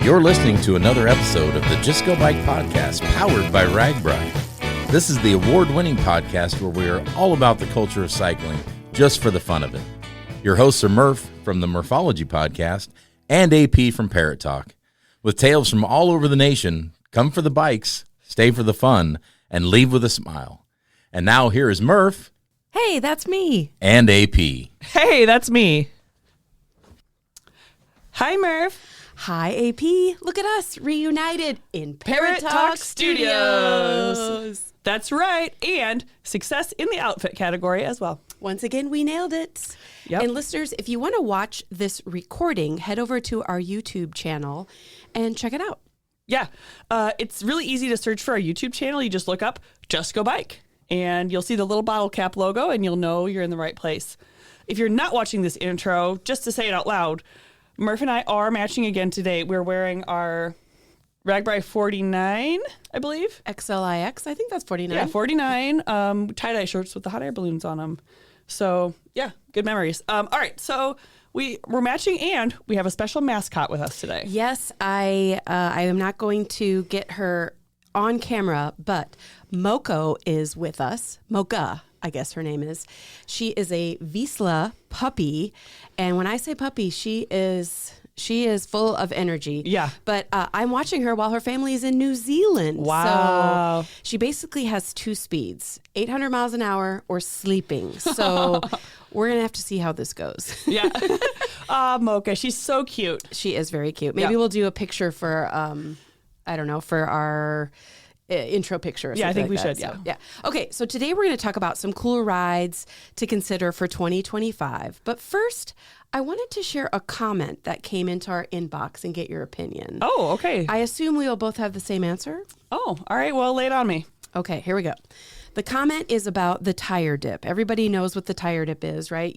You're listening to another episode of the Just Go Bike podcast powered by RAGBRAI. This is the award-winning podcast where we are all about the culture of cycling just for the fun of it. Your hosts are Murph from the Murphology podcast and AP from Parrot Talk. With tales from all over the nation, come for the bikes, stay for the fun, and leave with a smile. And now here is Murph. Hey, that's me. And AP. Hey, that's me. Hi, Murph. Hi, AP. Look at us reunited in Parrot Talk, Talk Studios. That's right. And success in the outfit category as well. Once again, we nailed it. Yep. And listeners, if you want to watch this recording, head over to our YouTube channel and check it out. Yeah. It's really easy to search for our YouTube channel. You just look up Just Go Bike and you'll see the little bottle cap logo and you'll know you're in the right place. If you're not watching this intro, just to say it out loud, Murph and I are matching again today. We're wearing our RAGBRAI 49, I believe. XLIX, I think that's 49. Yeah, 49 tie-dye shirts with the hot air balloons on them. So, yeah, good memories. All right, so we're matching and we have a special mascot with us today. Yes, I am not going to get her on camera, but Moko is with us. Mocha, I guess her name is. She is a Vizsla puppy, and when I say puppy, she is full of energy. Yeah. But I'm watching her while her family is in New Zealand. Wow. So she basically has two speeds, 800 miles an hour or sleeping. So we're going to have to see how this goes. Yeah. Mocha, she's so cute. She is very cute. Maybe we'll do a picture for, I don't know, for our intro picture or something. Yeah, I think we that. should. Yeah. So, yeah. Okay, so today we're going to talk about some cool rides to consider for 2025. But first, I wanted to share a comment that came into our inbox and get your opinion. Oh, okay. I assume we will both have the same answer? Oh, all right. Well, lay it on me. Okay, here we go. The comment is about the tire dip. Everybody knows what the tire dip is, right?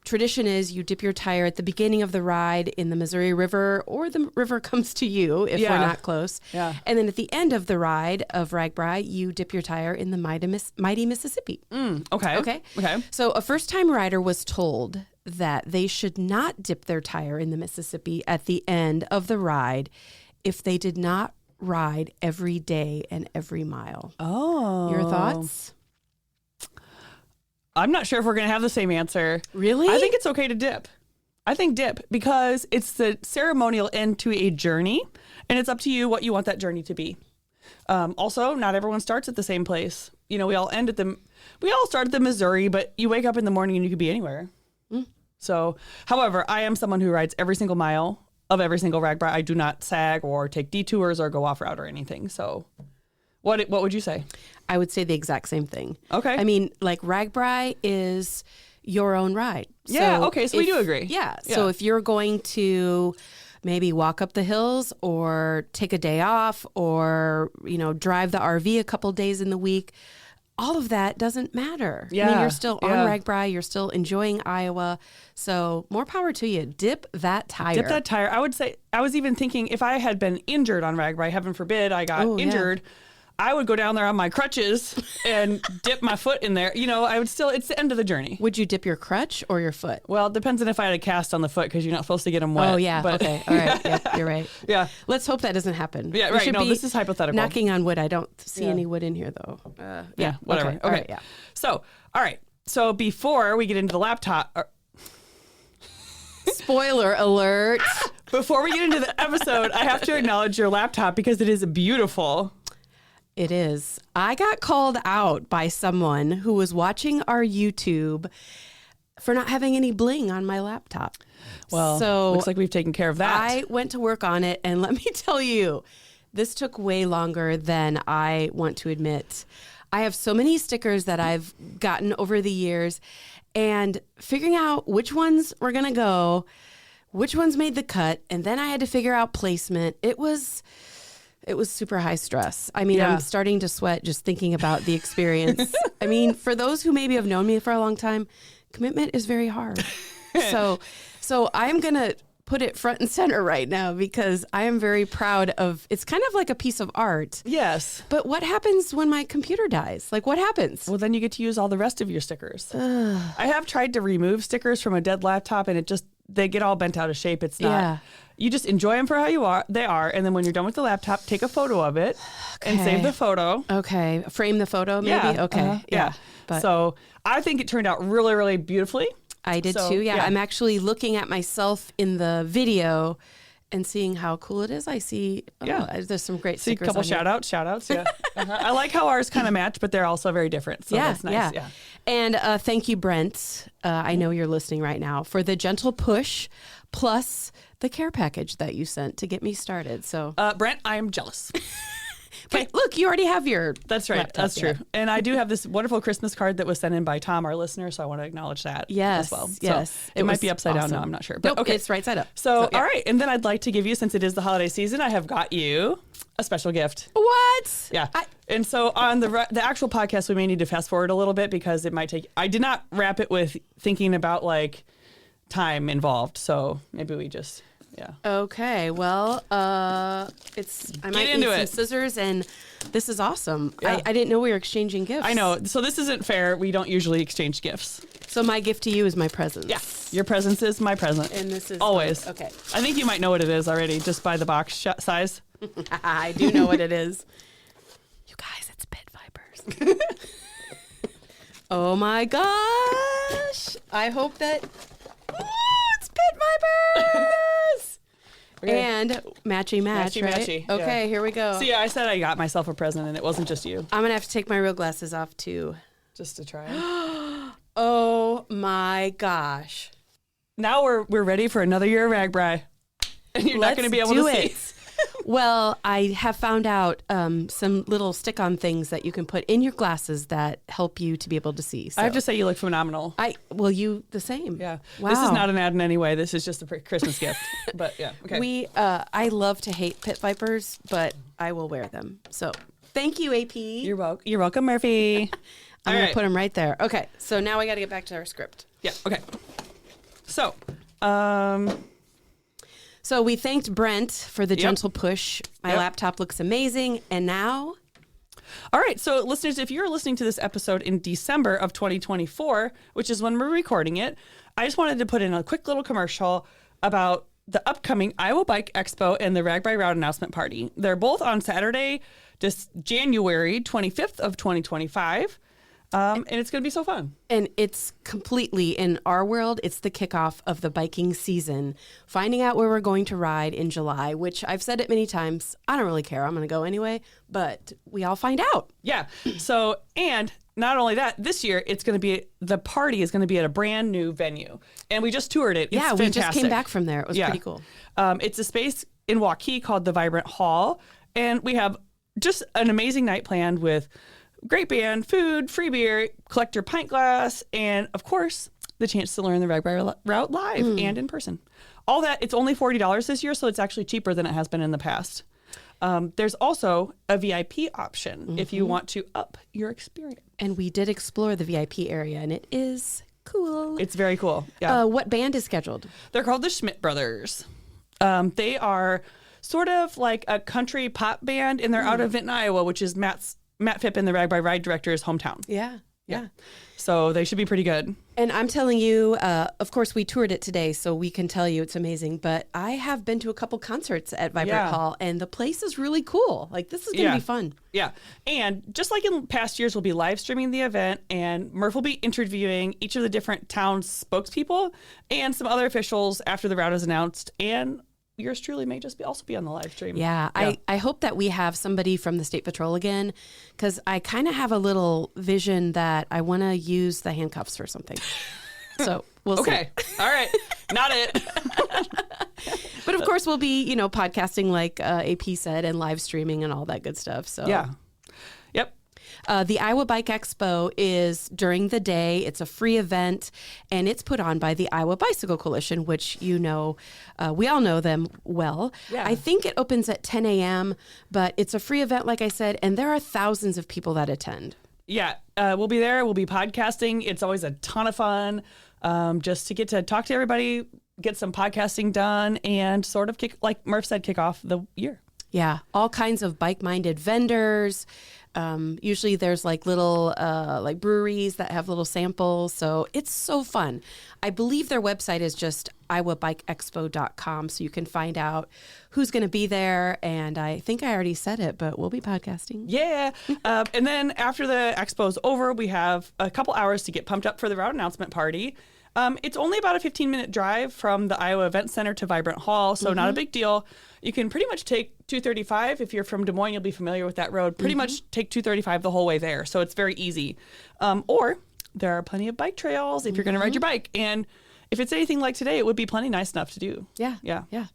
Tradition is you dip your tire at the beginning of the ride in the Missouri River, or the river comes to you if we're not close. Yeah. And then at the end of the ride of RAGBRAI, you dip your tire in the mighty Mississippi. Okay. Okay. Okay. So a first-time rider was told that they should not dip their tire in the Mississippi at the end of the ride if they did not ride every day and every mile. Oh. Your thoughts? I'm not sure if we're going to have the same answer. Really? I think it's okay to dip. I think dip because it's the ceremonial end to a journey and it's up to you what you want that journey to be. Also, not everyone starts at the same place. You know, we all start at the Missouri, but you wake up in the morning and you could be anywhere. So, however, I am someone who rides every single mile of every single RAGBRAI. I do not sag or take detours or go off route or anything. So what would you say? I would say the exact same thing. Okay. I mean, like RAGBRAI is your own ride. Yeah. Okay. So we do agree. Yeah. So if you're going to maybe walk up the hills or take a day off or, drive the RV a couple days in the week, all of that doesn't matter. Yeah. I mean, you're still on RAGBRAI. You're still enjoying Iowa. So more power to you. Dip that tire. Dip that tire. I would say, I was even thinking if I had been injured on RAGBRAI, heaven forbid I got injured, I would go down there on my crutches and dip my foot in there. It's the end of the journey. Would you dip your crutch or your foot? Well, it depends on if I had a cast on the foot because you're not supposed to get them wet. Oh, yeah. But, okay. All right. Yep, you're right. Yeah. Let's hope that doesn't happen. Yeah, right. No, this is hypothetical. Knocking on wood. I don't see any wood in here, though. Yeah, whatever. Okay. All right, yeah. So, all right. So before we get into the laptop... Spoiler alert. Before we get into the episode, I have to acknowledge your laptop because it is beautiful. It is. I got called out by someone who was watching our YouTube for not having any bling on my laptop. Well, so looks like we've taken care of that. I went to work on it, and let me tell you, this took way longer than I want to admit. I have so many stickers that I've gotten over the years, and figuring out which ones were going to go, which ones made the cut, and then I had to figure out placement. It was super high stress. I mean, I'm starting to sweat just thinking about the experience. I mean, for those who maybe have known me for a long time, commitment is very hard. So I'm going to put it front and center right now because I am very proud of, it's kind of like a piece of art. Yes. But what happens when my computer dies? Like, what happens? Well, then you get to use all the rest of your stickers. I have tried to remove stickers from a dead laptop and they get all bent out of shape. It's not, You just enjoy them for how they are, and then when you're done with the laptop, take a photo of it and save the photo. Okay. Frame the photo, maybe? Yeah. Okay. Yeah. But So I think it turned out really, really beautifully. I did too. Yeah. I'm actually looking at myself in the video and seeing how cool it is. I see, there's some great See a stickers. couple on here. shout outs. Yeah. I like how ours kind of match, but they're also very different. So that's nice. Yeah. And thank you, Brent. I know you're listening right now for the gentle push plus the care package that you sent to get me started. So, Brent, I am jealous. but look, you already have your. That's right. laptop, That's true. And I do have this wonderful Christmas card that was sent in by Tom, our listener. So I want to acknowledge that as well. Yes. So it might be upside down now. I'm not sure. But nope, it's right side up. So, all right. And then I'd like to give you, since it is the holiday season, I have got you a special gift. What? Yeah. And so on the actual podcast, we may need to fast forward a little bit because it might take, I did not wrap it with thinking about like time involved. So maybe we just, Okay. Well, I might need some scissors, and this is awesome. Yeah. I didn't know we were exchanging gifts. I know. So this isn't fair. We don't usually exchange gifts. So my gift to you is my present. Yeah. Your presence is my present. And this is always. Okay. I think you might know what it is already just by the box size. I do know what it is. You guys, it's pit vipers. Oh my gosh. I hope that... it's pit vipers! Okay. And matchy match, Matchy right? matchy, Okay, here we go. So yeah, I said I got myself a present and it wasn't just you. I'm going to have to take my real glasses off too. Just to try. Oh my gosh. Now we're ready for another year of RAGBRAI. And you're not going to be able to see. Well, I have found out some little stick-on things that you can put in your glasses that help you to be able to see. So. I have to say you look phenomenal. You the same. Yeah. Wow. This is not an ad in any way. This is just a Christmas gift. But yeah. Okay. I love to hate pit vipers, but I will wear them. So thank you, AP. You're welcome, Murphy. I'm going to put them right there. Okay. So now I got to get back to our script. Yeah. Okay. So, So we thanked Brent for the gentle push. My laptop looks amazing. And now... All right. So listeners, if you're listening to this episode in December of 2024, which is when we're recording it, I just wanted to put in a quick little commercial about the upcoming Iowa Bike Expo and the RAGBRAI Route Announcement Party. They're both on Saturday, just January 25th of 2025. And it's going to be so fun. And it's completely, in our world, it's the kickoff of the biking season. Finding out where we're going to ride in July, which I've said it many times. I don't really care. I'm going to go anyway. But we all find out. Yeah. So, and not only that, this year the party is going to be at a brand new venue. And we just toured it. It's fantastic. We just came back from there. It was pretty cool. It's a space in Waukee called the Vibrant Hall. And we have just an amazing night planned with great band, food, free beer, collect your pint glass, and of course, the chance to learn the RAGBRAI route live and in person. All that, it's only $40 this year, so it's actually cheaper than it has been in the past. There's also a VIP option if you want to up your experience. And we did explore the VIP area, and it is cool. It's very cool. Yeah. What band is scheduled? They're called the Schmidt Brothers. They are sort of like a country pop band, and they're out of Vinton, Iowa, which is Matt Phippen, the RAGBRAI Ride director's hometown. Yeah. So they should be pretty good. And I'm telling you, of course, we toured it today, so we can tell you it's amazing. But I have been to a couple concerts at Vibrant Hall, and the place is really cool. Like, this is going to be fun. Yeah. And just like in past years, we'll be live streaming the event, and Murph will be interviewing each of the different towns' spokespeople and some other officials after the route is announced. And yours truly may just also be on the live stream. Yeah. I hope that we have somebody from the State Patrol again, because I kind of have a little vision that I want to use the handcuffs for something. So we'll see. Okay. All right. Not it. But of course, we'll be, podcasting like AP said, and live streaming and all that good stuff. So yeah. Yep. The Iowa Bike Expo is during the day. It's a free event, and it's put on by the Iowa Bicycle Coalition, which we all know them well. Yeah. I think it opens at 10 a.m., but it's a free event, like I said, and there are thousands of people that attend. Yeah, we'll be there. We'll be podcasting. It's always a ton of fun just to get to talk to everybody, get some podcasting done, and sort of like Murph said, kick off the year. Yeah, all kinds of bike-minded vendors. Usually there's like little like breweries that have little samples. So it's so fun. I believe their website is just iowabikeexpo.com. So you can find out who's going to be there. And I think I already said it, but we'll be podcasting. Yeah. And then after the expo's over, we have a couple hours to get pumped up for the route announcement party. It's only about a 15-minute drive from the Iowa Event Center to Vibrant Hall, so not a big deal. You can pretty much take 235. If you're from Des Moines, you'll be familiar with that road. Pretty much take 235 the whole way there, so it's very easy. Or there are plenty of bike trails if you're going to ride your bike. And if it's anything like today, it would be plenty nice enough to do. Yeah. Yeah.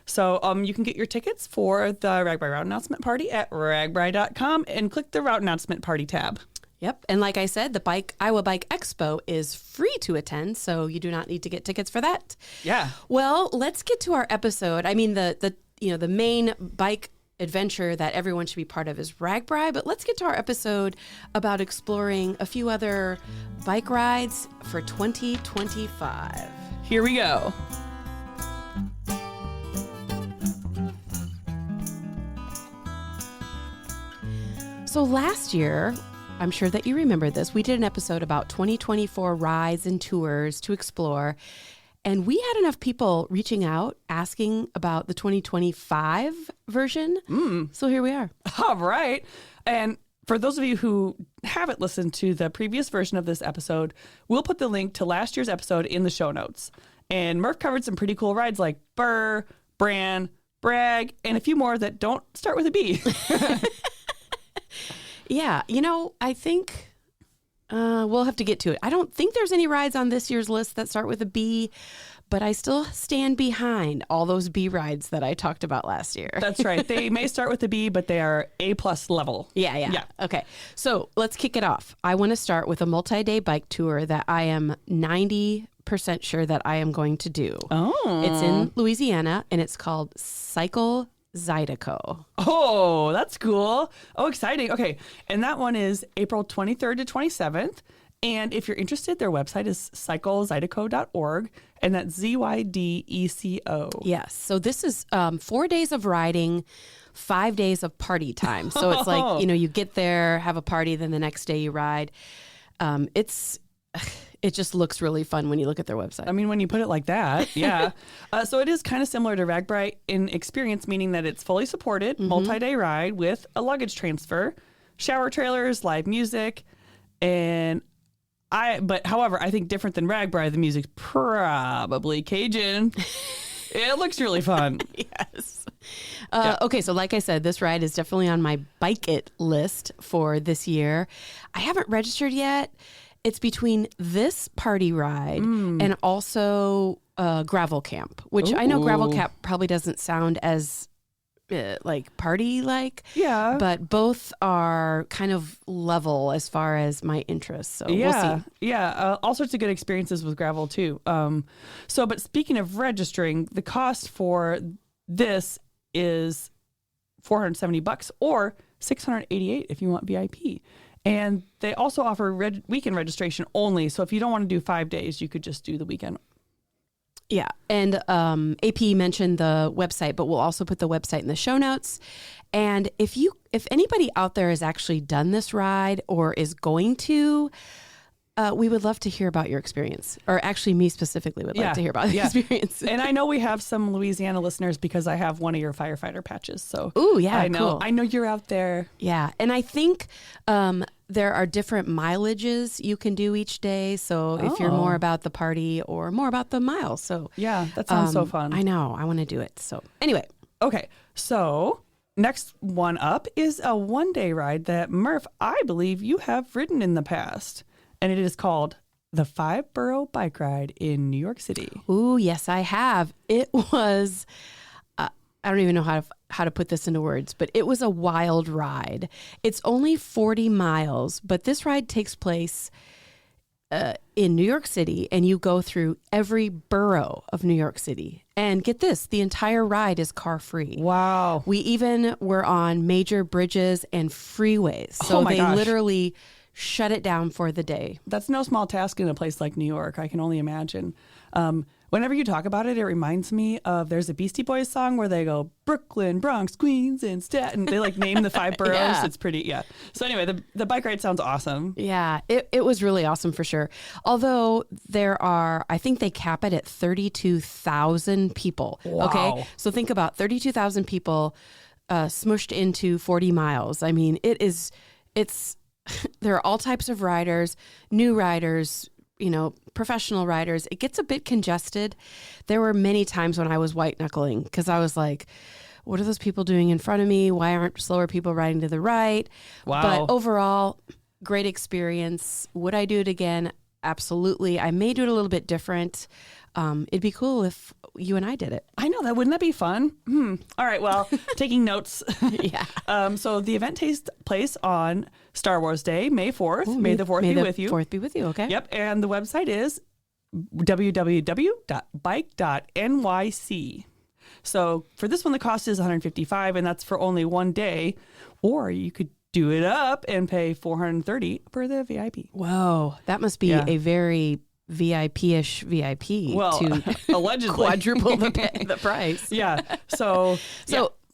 So you can get your tickets for the RAGBRAI Route Announcement Party at ragbrai.com and click the Route Announcement Party tab. Yep. And like I said, the Iowa Bike Expo is free to attend, so you do not need to get tickets for that. Yeah. Well, let's get to our episode. I mean, the main bike adventure that everyone should be part of is RAGBRAI, but let's get to our episode about exploring a few other bike rides for 2025. Here we go. So last year, I'm sure that you remember this, we did an episode about 2024 rides and tours to explore. And we had enough people reaching out asking about the 2025 version. So here we are. All right. And for those of you who haven't listened to the previous version of this episode, we'll put the link to last year's episode in the show notes. And Murph covered some pretty cool rides like Burr, Bran, Bragg, and a few more that don't start with a B. Yeah, I think we'll have to get to it. I don't think there's any rides on this year's list that start with a B, but I still stand behind all those B rides that I talked about last year. That's right. They may start with a B, but they are A+ level. Yeah. Okay, so let's kick it off. I want to start with a multi-day bike tour that I am 90% sure that I am going to do. Oh. It's in Louisiana, and it's called Cycle Zydeco. Oh, that's cool. Oh, exciting. Okay. And that one is April 23rd to 27th. And if you're interested, their website is cyclezydeco.org, and that's ZYDECO. Yes. So this is 4 days of riding, 5 days of party time. So it's like, you get there, have a party, then the next day you ride. It just looks really fun when you look at their website. I mean, when you put it like that, yeah. So it is kind of similar to RAGBRAI in experience, meaning that it's fully supported, multi-day ride with a luggage transfer, shower trailers, live music, however, I think different than RAGBRAI, the music's probably Cajun. It looks really fun. Yes. Okay, so like I said, this ride is definitely on my Bike It list for this year. I haven't registered yet. It's between this party ride and also gravel camp, which I know gravel camp probably doesn't sound as like party-like. Yeah. But both are kind of level as far as my interests. So we'll see. Yeah. All sorts of good experiences with gravel too. But speaking of registering, the cost for this is $470 or $688 if you want VIP. And they also offer weekend registration only. So if you don't want to do 5 days, you could just do the weekend. Yeah. And AP mentioned the website, but we'll also put the website in the show notes. And if anybody out there has actually done this ride or is going to, we would love to hear about your experience. Or actually, me specifically would like to hear about the experience. And I know we have some Louisiana listeners because I have one of your firefighter patches. So I know. Cool. I know you're out there. Yeah. And I think there are different mileages you can do each day. So if you're more about the party or more about the miles. So yeah, that sounds so fun. I know. I want to do it. So anyway. Okay. So next one up is a one-day ride that Murph, I believe you have ridden in the past. And it is called the Five Boro Bike Ride in New York City. Ooh, yes, I have. It was, I don't even know how to put this into words, but it was a wild ride. It's only 40 miles, but this ride takes place in New York City, and you go through every borough of New York City. And get this, the entire ride is car free. Wow. We even were on major bridges and freeways. So they literally shut it down for the day. That's no small task in a place like New York. I can only imagine. Whenever you talk about it, it reminds me of there's a Beastie Boys song where they go Brooklyn, Bronx, Queens, and Staten. They like name the 5 boroughs. Yeah. It's pretty, yeah. So anyway, the bike ride sounds awesome. Yeah, it was really awesome for sure. Although I think they cap it at 32,000 people. Wow. Okay. So think about 32,000 people smushed into 40 miles. I mean, there are all types of riders, new riders, professional riders. It gets a bit congested. There were many times when I was white knuckling because I was like, what are those people doing in front of me? Why aren't slower people riding to the right? Wow. But overall, great experience. Would I do it again? Absolutely. I may do it a little bit different. It'd be cool if you and I did it. I know that. Wouldn't that be fun? All right. Well, taking notes. Yeah. So the event takes place on Star Wars Day, May 4th. May the 4th be with you. 4th be with you. Okay. Yep. And the website is www.bike.nyc. So for this one, the cost is $155, and that's for only one day. Or you could do it up and pay $430 for the VIP. Whoa. That must be a very VIP-ish VIP to allegedly quadruple the price. Yeah. So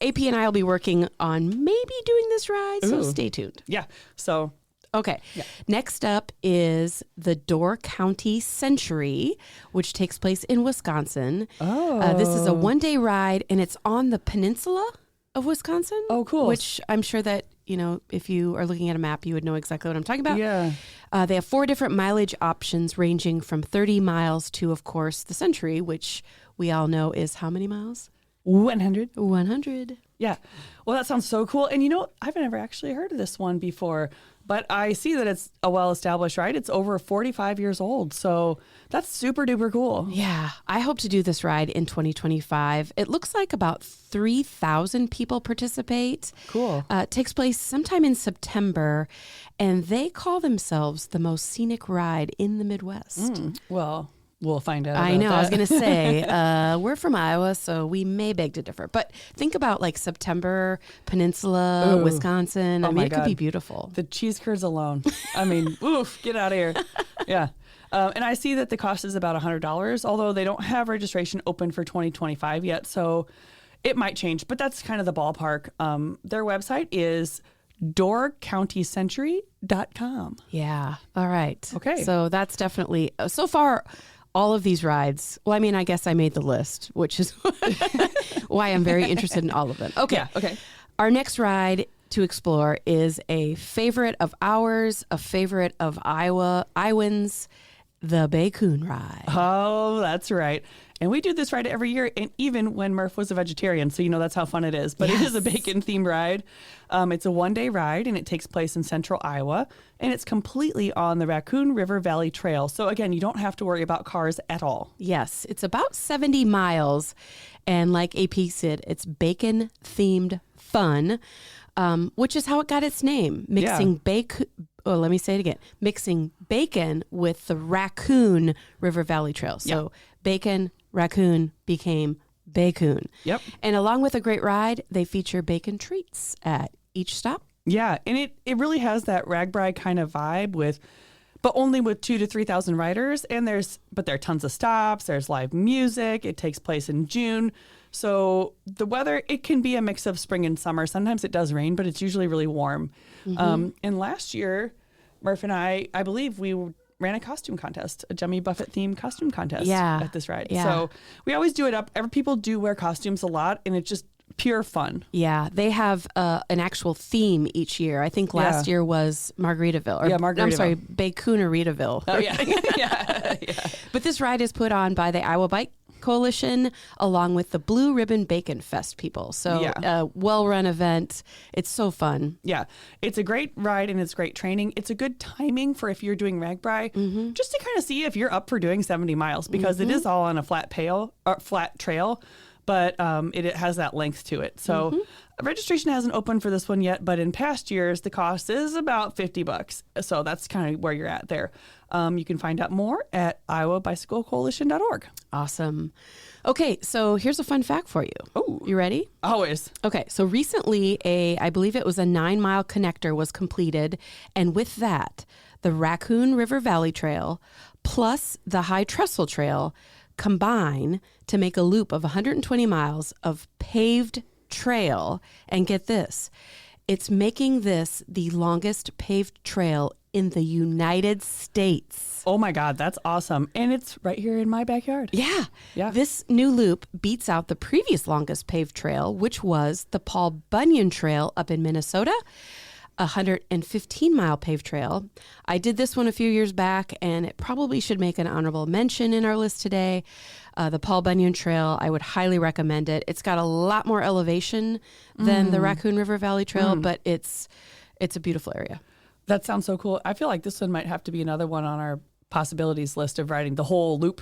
AP and I will be working on maybe doing this ride, so stay tuned. Yeah. So okay. Yeah. Next up is the Door County Century, which takes place in Wisconsin. Oh. This is a one-day ride, and it's on the peninsula of Wisconsin. Oh, cool. Which I'm sure that, if you are looking at a map, you would know exactly what I'm talking about. Yeah. They have 4 different mileage options ranging from 30 miles to, of course, the Century, which we all know is how many miles? 100. 100. Yeah. Well, that sounds so cool. And I've never actually heard of this one before, but I see that it's a well-established ride. It's over 45 years old. So that's super duper cool. Yeah. I hope to do this ride in 2025. It looks like about 3,000 people participate. Cool. It takes place sometime in September, and they call themselves the most scenic ride in the Midwest. Well, we'll find out. I know. I was going to say, we're from Iowa, so we may beg to differ. But think about like September, Peninsula, Wisconsin. Oh my it God. could be beautiful. The cheese curds alone. I mean, oof, get out of here. Yeah. And I see that the cost is about $100, although they don't have registration open for 2025 yet. So it might change, but that's kind of the ballpark. Their website is doorcountycentury.com. Yeah. All right. Okay. So that's definitely, so far, all of these rides, well, I mean, I guess I made the list, which is why I'm very interested in all of them. Okay. Yeah, okay. Our next ride to explore is a favorite of ours, a favorite of Iowans, the Bacoon Ride. Oh, that's right. And we do this ride every year, and even when Murph was a vegetarian, so that's how fun it is. But It is a bacon-themed ride. It's a one-day ride, and it takes place in central Iowa, and it's completely on the Raccoon River Valley Trail. So again, you don't have to worry about cars at all. Yes, it's about 70 miles, and like AP said, it's bacon-themed fun, which is how it got its name. Mixing bacon with the Raccoon River Valley Trail. So bacon, raccoon became Bacoon. Yep. And along with a great ride, they feature bacon treats at each stop. Yeah, and it really has that RAGBRAI kind of vibe but only with 2,000 to 3,000 riders. And there are tons of stops. There's live music. It takes place in June. So the weather, it can be a mix of spring and summer. Sometimes it does rain, but it's usually really warm. And last year, Murph and I believe we ran a costume contest, a Jimmy Buffett themed costume contest at this ride. Yeah. So we always do it up. People do wear costumes a lot, and it's just pure fun. Yeah, they have an actual theme each year. I think last year was Margaritaville. Margaritaville. I'm sorry, Bacooneritaville. Oh, yeah. yeah. But this ride is put on by the Iowa Bike Coalition along with the Blue Ribbon Bacon Fest people. So a well-run event. It's so fun. Yeah. It's a great ride and it's great training. It's a good timing for if you're doing RAGBRAI, just to kind of see if you're up for doing 70 miles because it is all on a flat trail, but it has that length to it. So registration hasn't opened for this one yet, but in past years, the cost is about $50. So that's kind of where you're at there. You can find out more at iowabicyclecoalition.org. Awesome. Okay, so here's a fun fact for you. Oh, you ready? Always. Okay, so recently I believe it was a 9-mile connector was completed. And with that, the Raccoon River Valley Trail plus the High Trestle Trail combine to make a loop of 120 miles of paved trail. And get this, it's making this the longest paved trail in the United States. Oh my God, that's awesome. And it's right here in my backyard. Yeah. Yeah. This new loop beats out the previous longest paved trail, which was the Paul Bunyan Trail up in Minnesota, a 115-mile paved trail. I did this one a few years back, and it probably should make an honorable mention in our list today. The Paul Bunyan Trail, I would highly recommend it. It's got a lot more elevation than the Raccoon River Valley Trail, but it's a beautiful area. That sounds so cool. I feel like this one might have to be another one on our possibilities list of riding the whole loop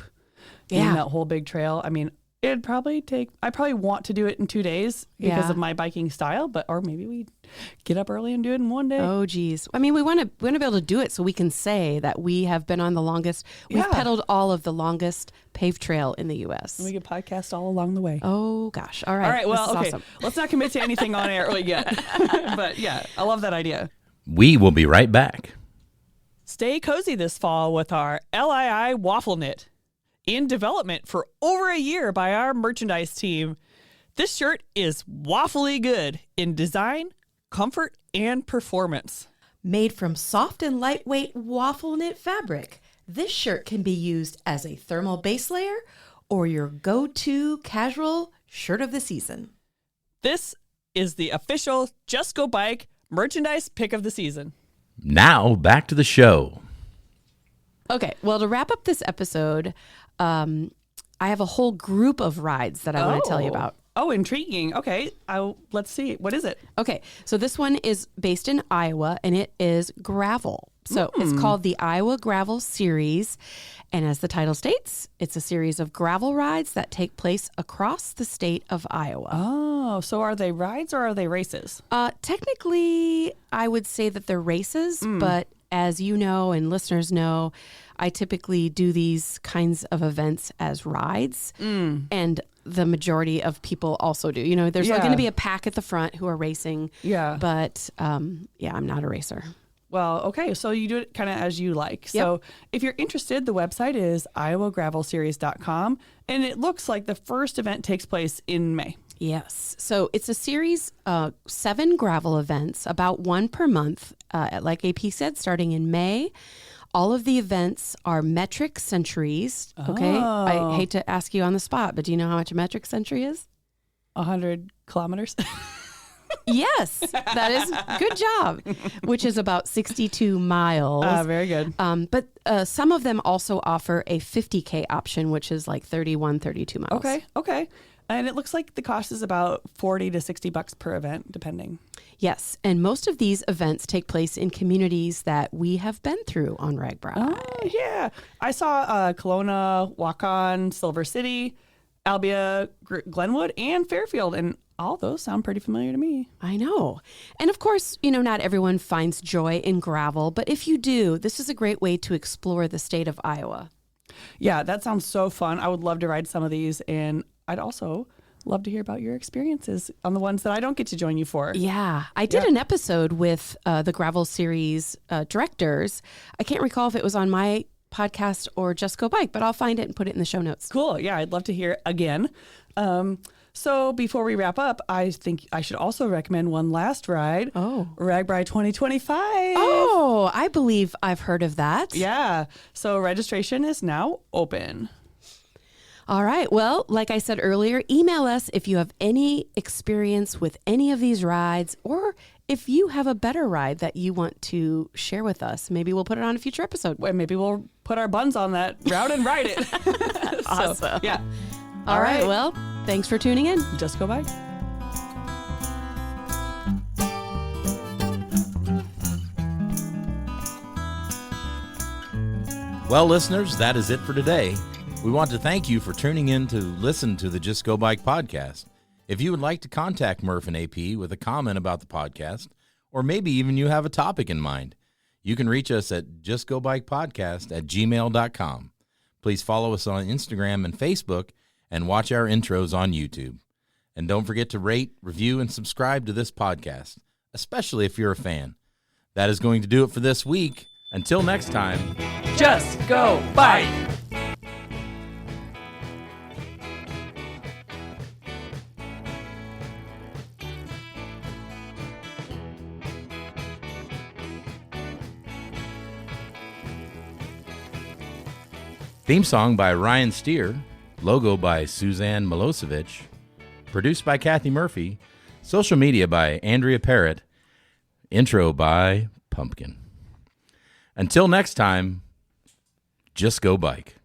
in that whole big trail. I mean, it'd probably I probably want to do it in 2 days because of my biking style, or maybe we get up early and do it in 1 day. Oh, geez. I mean, we want to be able to do it so we can say that we have been on the longest, we've pedaled all of the longest paved trail in the U.S. And we could podcast all along the way. Oh, gosh. All right. All right. Well, okay. Awesome. Let's not commit to anything on air yet. But yeah, I love that idea. We will be right back. Stay cozy this fall with our LII Waffle Knit. In development for over a year by our merchandise team. This shirt is waffly good in design, comfort, and performance. Made from soft and lightweight waffle knit fabric, this shirt can be used as a thermal base layer or your go-to casual shirt of the season. This is the official Just Go Bike merchandise pick of the season. Now, back to the show. Okay, well, to wrap up this episode, I have a whole group of rides that I want to tell you about. Oh, intriguing. Okay, let's see. What is it? Okay, so this one is based in Iowa, and it is gravel. So it's called the Iowa Gravel Series. And as the title states, it's a series of gravel rides that take place across the state of Iowa. Oh, so are they rides or are they races? Technically, I would say that they're races, but as you know and listeners know, I typically do these kinds of events as rides, and the majority of people also do. You know, there's going to be a pack at the front who are racing, but I'm not a racer. Well, okay, so you do it kind of as you like. So if you're interested, the website is iowagravelseries.com, and it looks like the first event takes place in May. Yes. So it's a series of 7 gravel events, about one per month, like AP said, starting in May. All of the events are metric centuries. Okay. I hate to ask you on the spot, but do you know how much a metric century is? 100 kilometers. Yes, that is good job, which is about 62 miles. Very good. But some of them also offer a 50K option, which is like 31, 32 miles. Okay. And it looks like the cost is about $40 to $60 per event, depending. Yes, and most of these events take place in communities that we have been through on RAGBRAI. Oh, yeah. I saw Kelowna, Waukon, Silver City, Albia, Glenwood, and Fairfield, and all those sound pretty familiar to me. I know. And of course, you know, not everyone finds joy in gravel, but if you do, this is a great way to explore the state of Iowa. Yeah, that sounds so fun. I would love to ride some of these, and I'd also love to hear about your experiences on the ones that I don't get to join you for. Yeah, I did an episode with the Gravel Series directors. I can't recall if it was on my podcast or Just Go Bike, but I'll find it and put it in the show notes. Cool. Yeah, I'd love to hear it again. So before we wrap up, I think I should also recommend one last ride. Oh. RAGBRAI 2025. Oh, I believe I've heard of that. Yeah. So registration is now open. All right. Well, like I said earlier, email us if you have any experience with any of these rides, or if you have a better ride that you want to share with us. Maybe we'll put it on a future episode. Well, maybe we'll put our buns on that route and ride it. Awesome. So, yeah. All right. Well, thanks for tuning in. Just Go Bike. Well, listeners, that is it for today. We want to thank you for tuning in to listen to the Just Go Bike podcast. If you would like to contact Murph and AP with a comment about the podcast, or maybe even you have a topic in mind, you can reach us at justgobikepodcast@gmail.com. Please follow us on Instagram and Facebook, and watch our intros on YouTube. And don't forget to rate, review, and subscribe to this podcast, especially if you're a fan. That is going to do it for this week. Until next time, Just Go Bike. Theme song by Ryan Steer. Logo by Suzanne Milosevic. Produced by Kathy Murphy. Social media by Andrea Parrott. Intro by Pumpkin. Until next time, just go bike.